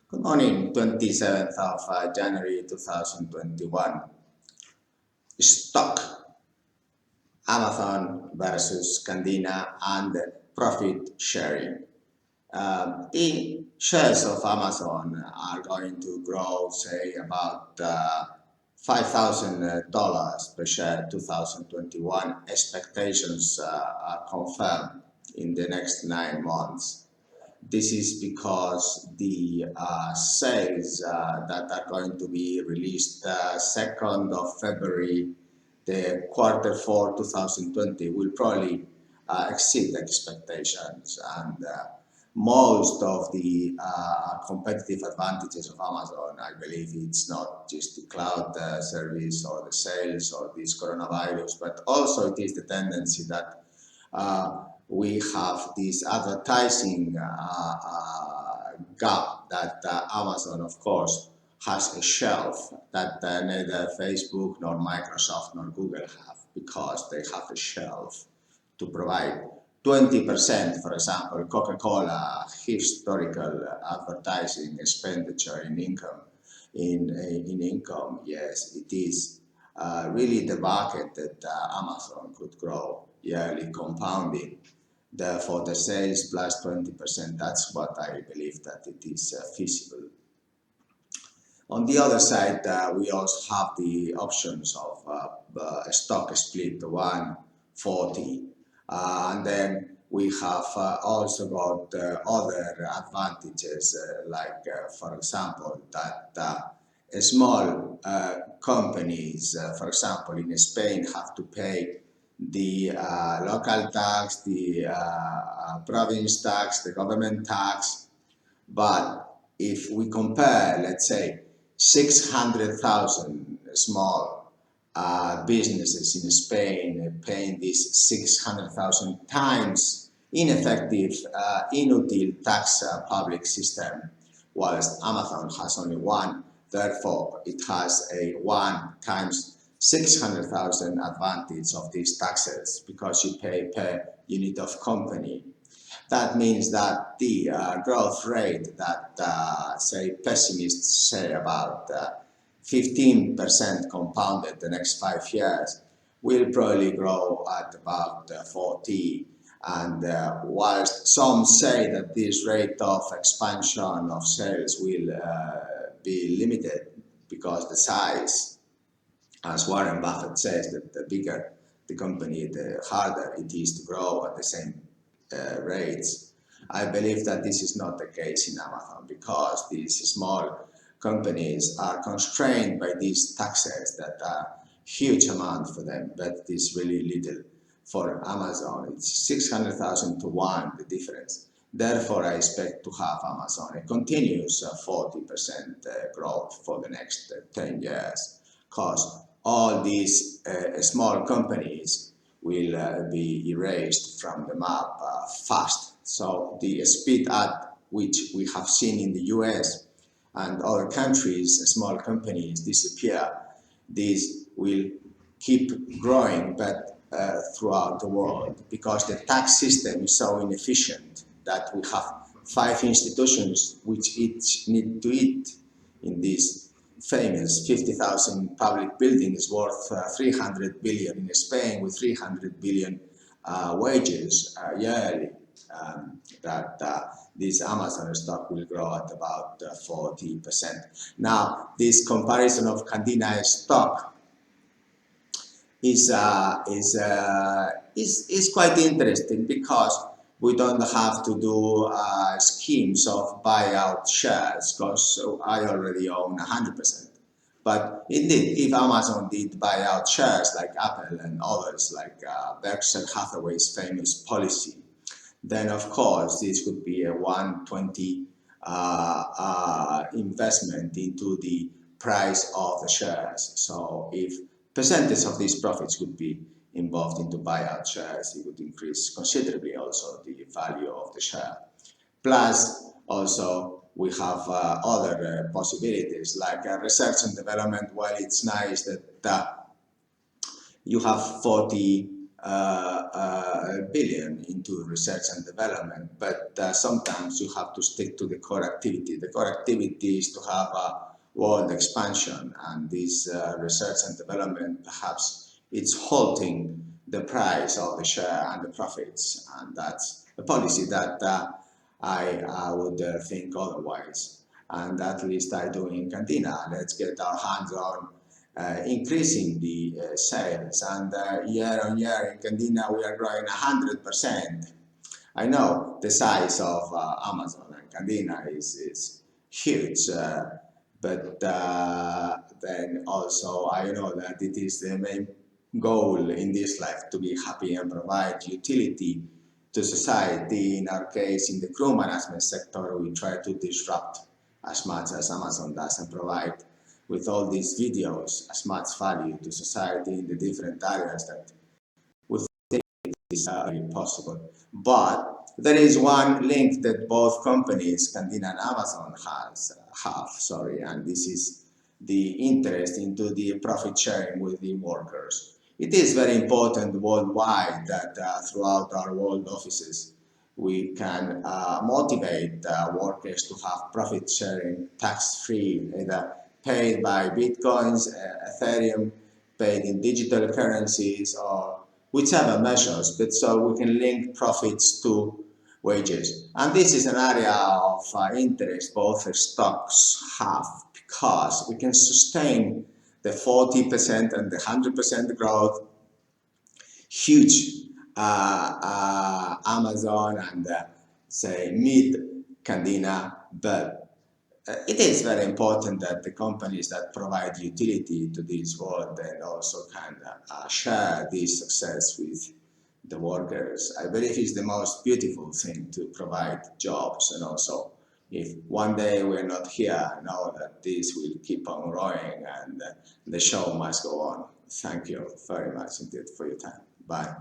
Good morning, 27th of January 2021. Stock Amazon versus Candina and profit sharing. The shares of Amazon are going to grow, say, about $5,000 per share 2021. Expectations are confirmed in the next 9 months. This is because the sales that are going to be released 2nd of February, the Q4 2020, will probably exceed expectations, and most of the competitive advantages of Amazon, I believe it's not just the cloud service or the sales or this coronavirus, but also it is the tendency that we have this advertising gap that Amazon, of course, has a shelf that neither Facebook nor Microsoft nor Google have, because they have a shelf to provide 20%, for example, Coca-Cola historical advertising expenditure in income. In income, yes, it is really the market that Amazon could grow yearly compounding. Therefore, the sales plus 20%, that's what I believe that it is feasible. On the other side, we also have the options of a stock split 140, and then we have also got other advantages, like for example, that small companies, for example, in Spain, have to pay the local tax, the province tax, the government tax. But if we compare, let's say, 600,000 small businesses in Spain paying this 600,000 times ineffective, inutile tax public system, whilst Amazon has only one. Therefore, it has a 1 times 600,000 advantage of these taxes, because you pay per unit of company. That means that the growth rate that, say, pessimists say about 15% compounded the next 5 years will probably grow at about 40. And whilst some say that this rate of expansion of sales will be limited because the size, as Warren Buffett says, that the bigger the company, the harder it is to grow at the same rates. I believe that this is not the case in Amazon, because these small companies are constrained by these taxes that are huge amount for them, but it is really little for Amazon. It's 600,000 to 1, the difference. Therefore, I expect to have Amazon a continuous 40% growth for the next 10 years, because all these small companies will be erased from the map fast. So the speed at which we have seen in the US and other countries, small companies disappear, these will keep growing, but throughout the world, because the tax system is so inefficient that we have 5 institutions which each need to eat in this famous 50,000 public buildings worth 300 billion in Spain, with 300 billion wages yearly. That this Amazon stock will grow at about 40%. Now, this comparison of Candina stock is quite interesting, because we don't have to do schemes of buyout shares, because I already own 100%. But indeed, if Amazon did buy out shares like Apple and others, like Berkshire Hathaway's famous policy, then of course this would be a 120 investment into the price of the shares. So if percentage of these profits would be involved into buyout shares, it would increase considerably also the value of the share. Plus, also, we have other possibilities, like research and development. While it's nice that you have 40 billion into research and development, but sometimes you have to stick to the core activity. The core activity is to have a world expansion, and this research and development perhaps it's halting the price of the share and the profits, and that's a policy that I would think otherwise, and at least I do in Candina. Let's get our hands on increasing the sales, and year on year in Candina we are growing 100%. I know the size of Amazon and Candina is huge, but then also I know that it is the main goal in this life to be happy and provide utility to society. In our case, in the crew management sector, we try to disrupt as much as Amazon does and provide with all these videos as much value to society in the different areas that we think is possible. But there is one link that both companies, Candina and Amazon, have, and this is the interest into the profit sharing with the workers. It is very important worldwide that throughout our world offices we can motivate workers to have profit sharing tax-free, either paid by bitcoins, Ethereum, paid in digital currencies, or whichever measures, but so we can link profits to wages. And this is an area of interest both stocks have, because we can sustain the 40% and the 100% growth, huge Amazon and say mid Candina, but it is very important that the companies that provide utility to this world and also can share this success with the workers. I believe it's the most beautiful thing to provide jobs, and also if one day we're not here, know that this will keep on growing and the show must go on. Thank you very much indeed for your time. Bye.